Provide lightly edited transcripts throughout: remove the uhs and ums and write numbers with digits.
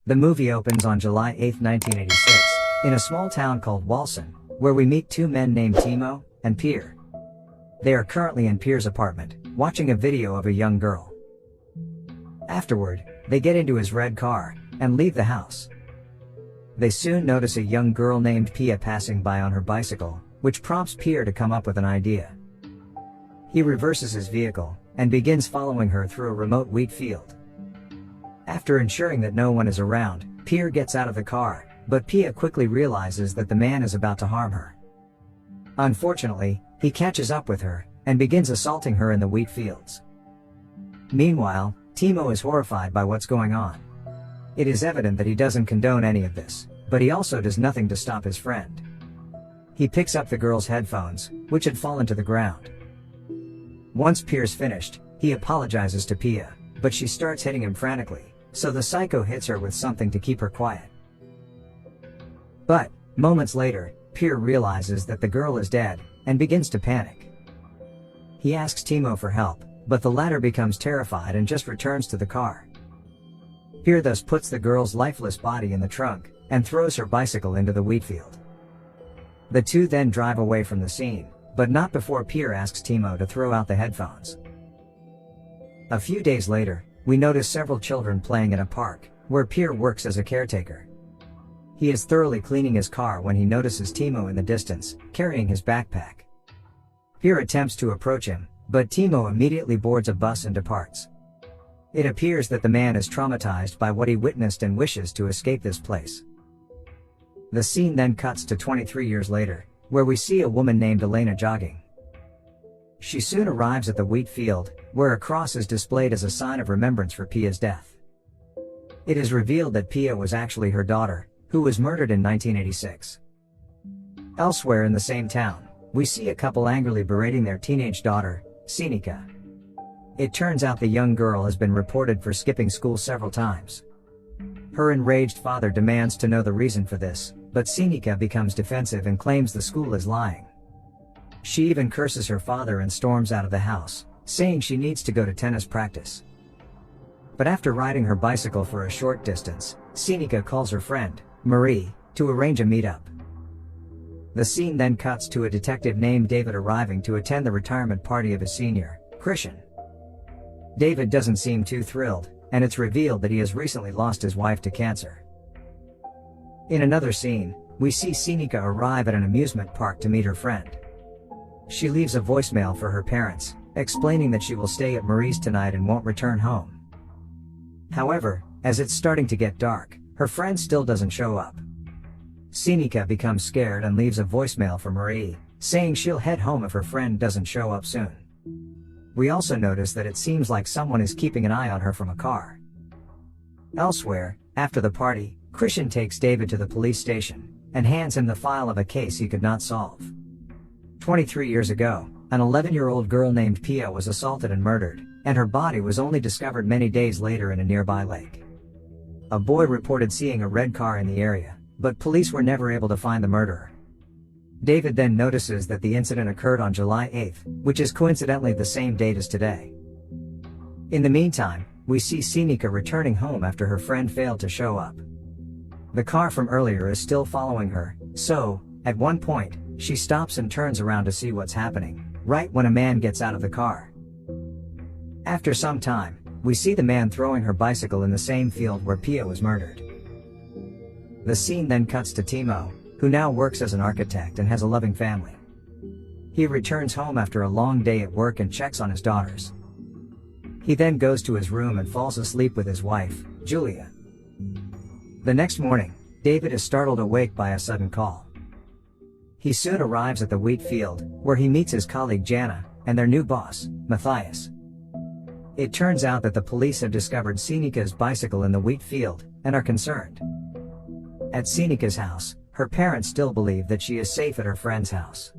The movie opens on July 8, 1986, in a small town called Walson, where we meet two men named Timo and Pierre. They are currently in Pierre's apartment, watching a video of a young girl. Afterward, they get into his red car and leave the house. They soon notice a young girl named Pia passing by on her bicycle, which prompts Pierre to come up with an idea. He reverses his vehicle and begins following her through a remote wheat field. After ensuring that no one is around, Pierre gets out of the car, but Pia quickly realizes that the man is about to harm her. Unfortunately, he catches up with her and begins assaulting her in the wheat fields. Meanwhile, Timo is horrified by what's going on. It is evident that he doesn't condone any of this, but he also does nothing to stop his friend. He picks up the girl's headphones, which had fallen to the ground. Once Pierre's finished, he apologizes to Pia, but she starts hitting him frantically, so the psycho hits her with something to keep her quiet. But, moments later, Pierre realizes that the girl is dead, and begins to panic. He asks Timo for help, but the latter becomes terrified and just returns to the car. Pierre thus puts the girl's lifeless body in the trunk, and throws her bicycle into the wheat field. The two then drive away from the scene, but not before Pierre asks Timo to throw out the headphones. A few days later, we notice several children playing in a park, where Pierre works as a caretaker. He is thoroughly cleaning his car when he notices Timo in the distance, carrying his backpack. Pierre attempts to approach him, but Timo immediately boards a bus and departs. It appears that the man is traumatized by what he witnessed and wishes to escape this place. The scene then cuts to 23 years later, where we see a woman named Elena jogging. She soon arrives at the wheat field, where a cross is displayed as a sign of remembrance for Pia's death. It is revealed that Pia was actually her daughter, who was murdered in 1986. Elsewhere in the same town, we see a couple angrily berating their teenage daughter, Sinika. It turns out the young girl has been reported for skipping school several times. Her enraged father demands to know the reason for this, but Sinika becomes defensive and claims the school is lying. She even curses her father and storms out of the house, saying she needs to go to tennis practice. But after riding her bicycle for a short distance, Sinika calls her friend, Marie, to arrange a meetup. The scene then cuts to a detective named David arriving to attend the retirement party of his senior, Christian. David doesn't seem too thrilled, and it's revealed that he has recently lost his wife to cancer. In another scene, we see Sinika arrive at an amusement park to meet her friend. She leaves a voicemail for her parents, explaining that she will stay at Marie's tonight and won't return home. However, as it's starting to get dark, her friend still doesn't show up. Sinika becomes scared and leaves a voicemail for Marie, saying she'll head home if her friend doesn't show up soon. We also notice that it seems like someone is keeping an eye on her from a car. Elsewhere, after the party, Christian takes David to the police station, and hands him the file of a case he could not solve. 23 years ago, an 11-year-old girl named Pia was assaulted and murdered, and her body was only discovered many days later in a nearby lake. A boy reported seeing a red car in the area, but police were never able to find the murderer. David then notices that the incident occurred on July 8, which is coincidentally the same date as today. In the meantime, we see Sinika returning home after her friend failed to show up. The car from earlier is still following her, so, at one point, she stops and turns around to see what's happening, right when a man gets out of the car. After some time, we see the man throwing her bicycle in the same field where Pia was murdered. The scene then cuts to Timo, who now works as an architect and has a loving family. He returns home after a long day at work and checks on his daughters. He then goes to his room and falls asleep with his wife, Julia. The next morning, David is startled awake by a sudden call. He soon arrives at the wheat field, where he meets his colleague Jana, and their new boss, Matthias. It turns out that the police have discovered Sinika's bicycle in the wheat field, and are concerned. At Sinika's house, her parents still believe that she is safe at her friend's house.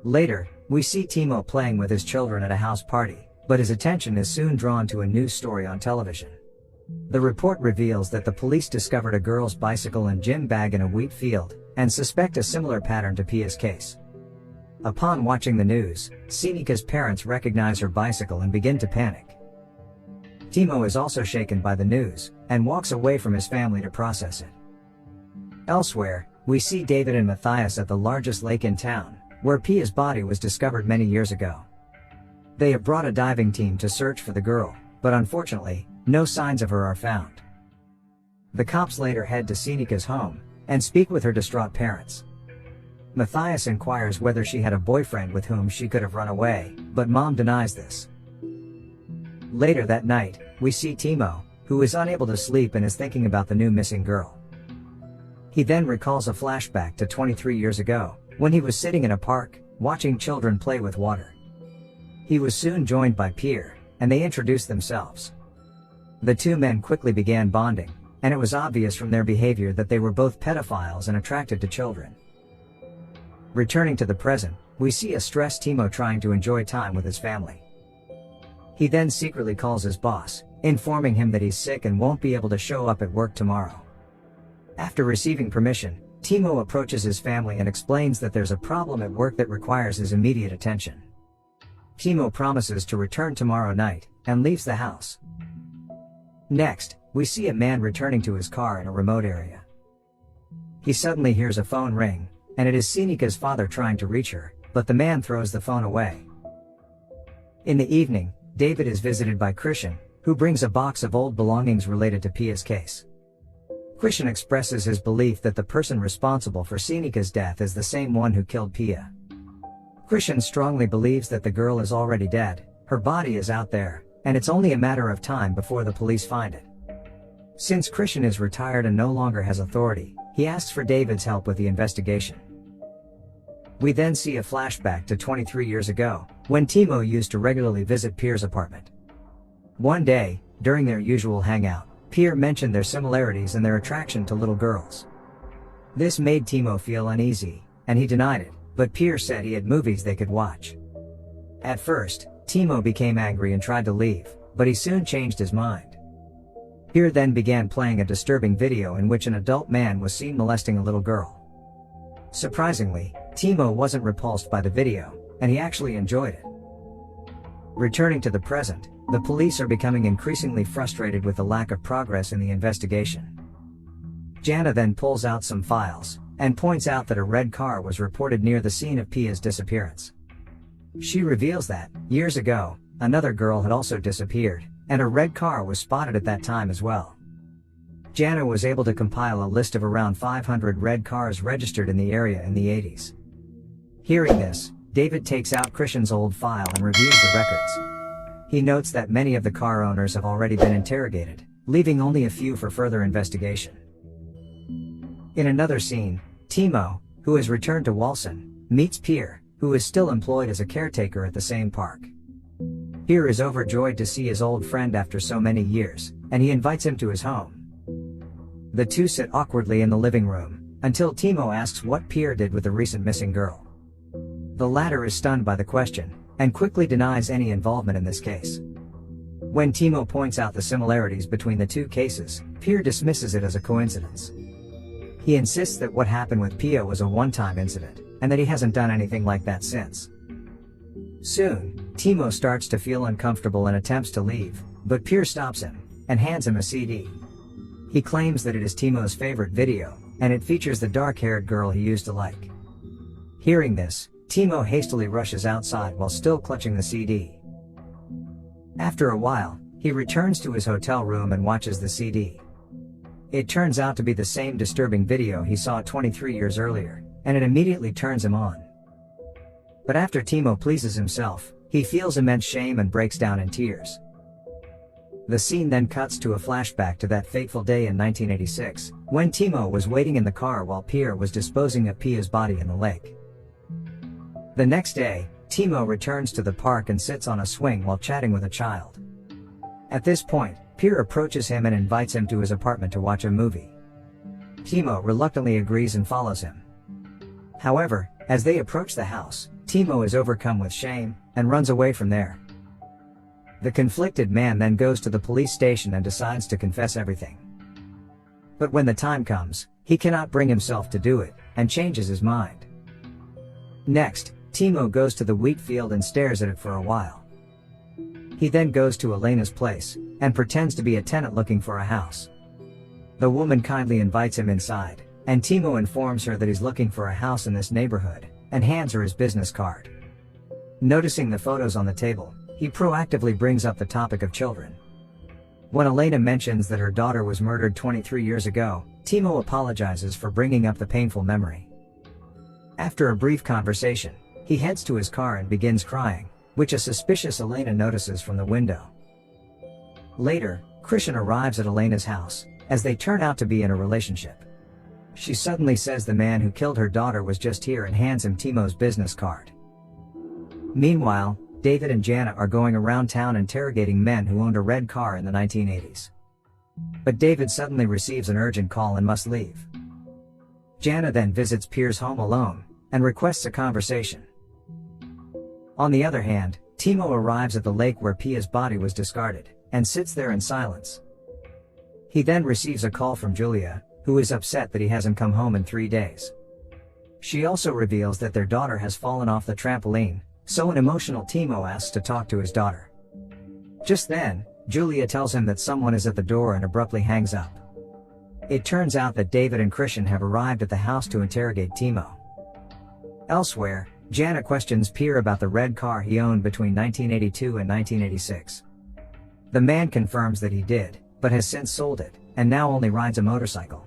Later, we see Timo playing with his children at a house party, but his attention is soon drawn to a news story on television. The report reveals that the police discovered a girl's bicycle and gym bag in a wheat field, and suspect a similar pattern to Pia's case. Upon watching the news, Sinika's parents recognize her bicycle and begin to panic. Timo is also shaken by the news, and walks away from his family to process it. Elsewhere, we see David and Matthias at the largest lake in town, where Pia's body was discovered many years ago. They have brought a diving team to search for the girl, but unfortunately, no signs of her are found. The cops later head to Senika's home, and speak with her distraught parents. Matthias inquires whether she had a boyfriend with whom she could have run away, but mom denies this. Later that night, we see Timo, who is unable to sleep and is thinking about the new missing girl. He then recalls a flashback to 23 years ago, when he was sitting in a park, watching children play with water. He was soon joined by Pierre, and they introduced themselves. The two men quickly began bonding, and it was obvious from their behavior that they were both pedophiles and attracted to children. Returning to the present, we see a stressed Timo trying to enjoy time with his family. He then secretly calls his boss, informing him that he's sick and won't be able to show up at work tomorrow. After receiving permission, Timo approaches his family and explains that there's a problem at work that requires his immediate attention. Timo promises to return tomorrow night, and leaves the house. Next, we see a man returning to his car in a remote area. He suddenly hears a phone ring, and it is Senika's father trying to reach her, but the man throws the phone away. In the evening, David is visited by Christian, who brings a box of old belongings related to Pia's case. Christian expresses his belief that the person responsible for Senika's death is the same one who killed Pia. Christian strongly believes that the girl is already dead, her body is out there, and it's only a matter of time before the police find it. Since Christian is retired and no longer has authority, he asks for David's help with the investigation. We then see a flashback to 23 years ago, when Timo used to regularly visit Pierre's apartment. One day, during their usual hangout, Pierre mentioned their similarities and their attraction to little girls. This made Timo feel uneasy, and he denied it, but Pierre said he had movies they could watch. At first, Timo became angry and tried to leave, but he soon changed his mind. Pierre then began playing a disturbing video in which an adult man was seen molesting a little girl. Surprisingly, Timo wasn't repulsed by the video, and he actually enjoyed it. Returning to the present, the police are becoming increasingly frustrated with the lack of progress in the investigation. Jana then pulls out some files, and points out that a red car was reported near the scene of Pia's disappearance. She reveals that, years ago, another girl had also disappeared, and a red car was spotted at that time as well. Jana was able to compile a list of around 500 red cars registered in the area in the 80s. Hearing this, David takes out Christian's old file and reviews the records. He notes that many of the car owners have already been interrogated, leaving only a few for further investigation. In another scene, Timo, who has returned to Walsen, meets Pierre, who is still employed as a caretaker at the same park. Pierre is overjoyed to see his old friend after so many years, and he invites him to his home. The two sit awkwardly in the living room, until Timo asks what Pierre did with the recent missing girl. The latter is stunned by the question, and quickly denies any involvement in this case. When Timo points out the similarities between the two cases, Pierre dismisses it as a coincidence. He insists that what happened with Pia was a one-time incident, and that he hasn't done anything like that since. Soon, Timo starts to feel uncomfortable and attempts to leave, but Pierre stops him, and hands him a CD. He claims that it is Timo's favorite video, and it features the dark-haired girl he used to like. Hearing this, Timo hastily rushes outside while still clutching the CD. After a while, he returns to his hotel room and watches the CD. It turns out to be the same disturbing video he saw 23 years earlier, and it immediately turns him on. But after Timo pleases himself, he feels immense shame and breaks down in tears. The scene then cuts to a flashback to that fateful day in 1986, when Timo was waiting in the car while Pierre was disposing of Pia's body in the lake. The next day, Timo returns to the park and sits on a swing while chatting with a child. At this point, Pierre approaches him and invites him to his apartment to watch a movie. Timo reluctantly agrees and follows him. However, as they approach the house, Timo is overcome with shame, and runs away from there. The conflicted man then goes to the police station and decides to confess everything. But when the time comes, he cannot bring himself to do it, and changes his mind. Next, Timo goes to the wheat field and stares at it for a while. He then goes to Elena's place, and pretends to be a tenant looking for a house. The woman kindly invites him inside, and Timo informs her that he's looking for a house in this neighborhood, and hands her his business card. Noticing the photos on the table, he proactively brings up the topic of children. When Elena mentions that her daughter was murdered 23 years ago, Timo apologizes for bringing up the painful memory. After a brief conversation, he heads to his car and begins crying, which a suspicious Elena notices from the window. Later, Christian arrives at Elena's house, as they turn out to be in a relationship. She suddenly says the man who killed her daughter was just here and hands him Timo's business card. Meanwhile, David and Jana are going around town interrogating men who owned a red car in the 1980s. But David suddenly receives an urgent call and must leave. Jana then visits Pier's home alone, and requests a conversation. On the other hand, Timo arrives at the lake where Pia's body was discarded, and sits there in silence. He then receives a call from Julia, who is upset that he hasn't come home in 3 days. She also reveals that their daughter has fallen off the trampoline, so an emotional Timo asks to talk to his daughter. Just then, Julia tells him that someone is at the door and abruptly hangs up. It turns out that David and Christian have arrived at the house to interrogate Timo. Elsewhere, Jana questions Pier about the red car he owned between 1982 and 1986. The man confirms that he did, but has since sold it, and now only rides a motorcycle.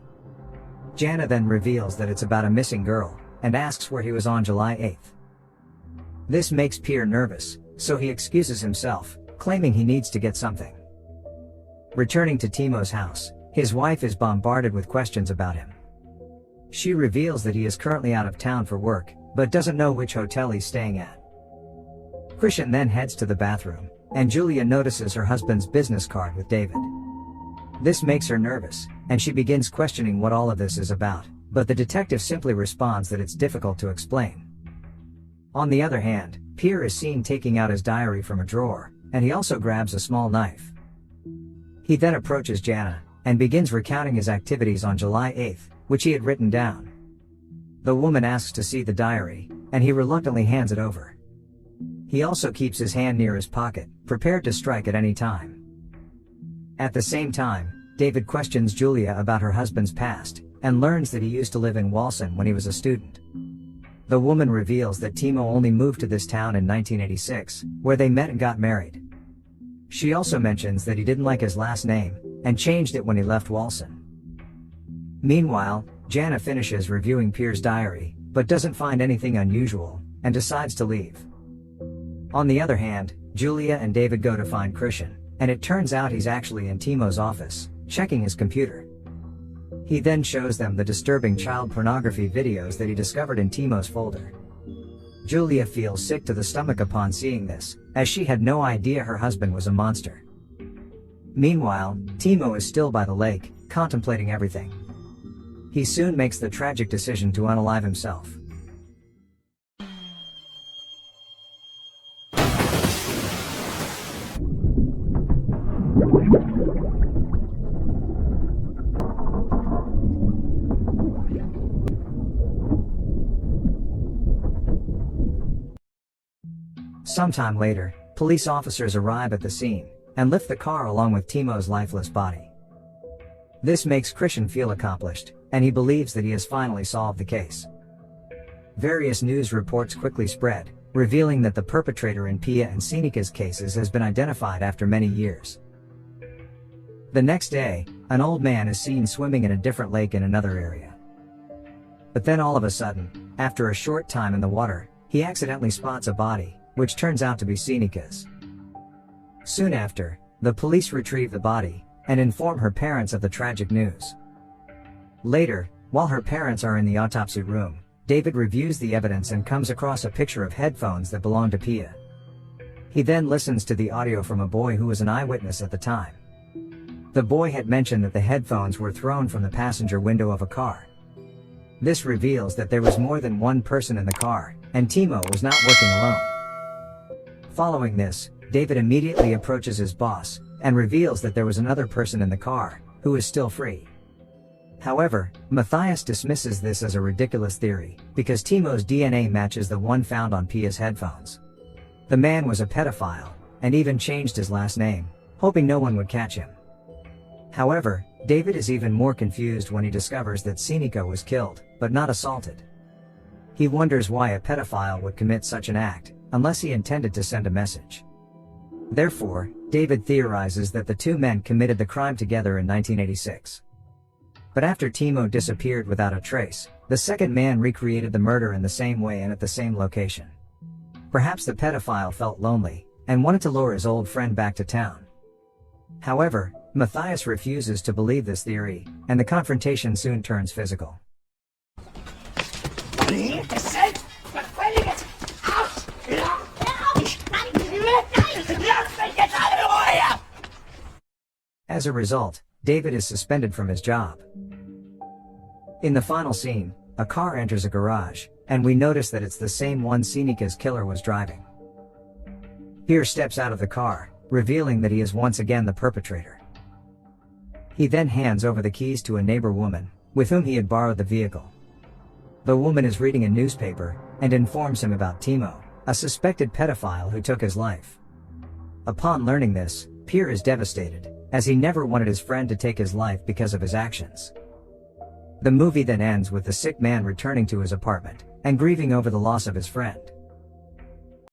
Jana then reveals that it's about a missing girl, and asks where he was on July 8th. This makes Pier nervous, so he excuses himself, claiming he needs to get something. Returning to Timo's house, his wife is bombarded with questions about him. She reveals that he is currently out of town for work, but doesn't know which hotel he's staying at. Christian then heads to the bathroom, and Julia notices her husband's business card with David. This makes her nervous, and she begins questioning what all of this is about, but the detective simply responds that it's difficult to explain. On the other hand, Pier is seen taking out his diary from a drawer, and he also grabs a small knife. He then approaches Jana, and begins recounting his activities on July 8th, which he had written down. The woman asks to see the diary, and he reluctantly hands it over. He also keeps his hand near his pocket, prepared to strike at any time. At the same time, David questions Julia about her husband's past, and learns that he used to live in Walsen when he was a student. The woman reveals that Timo only moved to this town in 1986, where they met and got married. She also mentions that he didn't like his last name, and changed it when he left Walsen. Meanwhile, Jana finishes reviewing Pier's diary, but doesn't find anything unusual, and decides to leave. On the other hand, Julia and David go to find Christian, and it turns out he's actually in Timo's office, checking his computer. He then shows them the disturbing child pornography videos that he discovered in Timo's folder. Julia feels sick to the stomach upon seeing this, as she had no idea her husband was a monster. Meanwhile, Timo is still by the lake, contemplating everything. He soon makes the tragic decision to unalive himself. Sometime later, police officers arrive at the scene, and lift the car along with Timo's lifeless body. This makes Christian feel accomplished, and he believes that he has finally solved the case. Various news reports quickly spread, revealing that the perpetrator in Pia and Senika's cases has been identified after many years. The next day, an old man is seen swimming in a different lake in another area. But then all of a sudden, after a short time in the water, he accidentally spots a body, which turns out to be Senika's. Soon after, the police retrieve the body, and inform her parents of the tragic news. Later, while her parents are in the autopsy room, David reviews the evidence and comes across a picture of headphones that belong to Pia. He then listens to the audio from a boy who was an eyewitness at the time. The boy had mentioned that the headphones were thrown from the passenger window of a car. This reveals that there was more than one person in the car, and Timo was not working alone. Following this, David immediately approaches his boss, and reveals that there was another person in the car, who is still free. However, Matthias dismisses this as a ridiculous theory, because Timo's DNA matches the one found on Pia's headphones. The man was a pedophile, and even changed his last name, hoping no one would catch him. However, David is even more confused when he discovers that Seneca was killed, but not assaulted. He wonders why a pedophile would commit such an act, unless he intended to send a message. Therefore, David theorizes that the two men committed the crime together in 1986. But after Timo disappeared without a trace, the second man recreated the murder in the same way and at the same location. Perhaps the pedophile felt lonely, and wanted to lure his old friend back to town. However, Matthias refuses to believe this theory, and the confrontation soon turns physical. As a result, David is suspended from his job. In the final scene, a car enters a garage, and we notice that it's the same one Seneca's killer was driving. Pierre steps out of the car, revealing that he is once again the perpetrator. He then hands over the keys to a neighbor woman, with whom he had borrowed the vehicle. The woman is reading a newspaper, and informs him about Timo, a suspected pedophile who took his life. Upon learning this, Pierre is devastated, as he never wanted his friend to take his life because of his actions. The movie then ends with the sick man returning to his apartment, and grieving over the loss of his friend.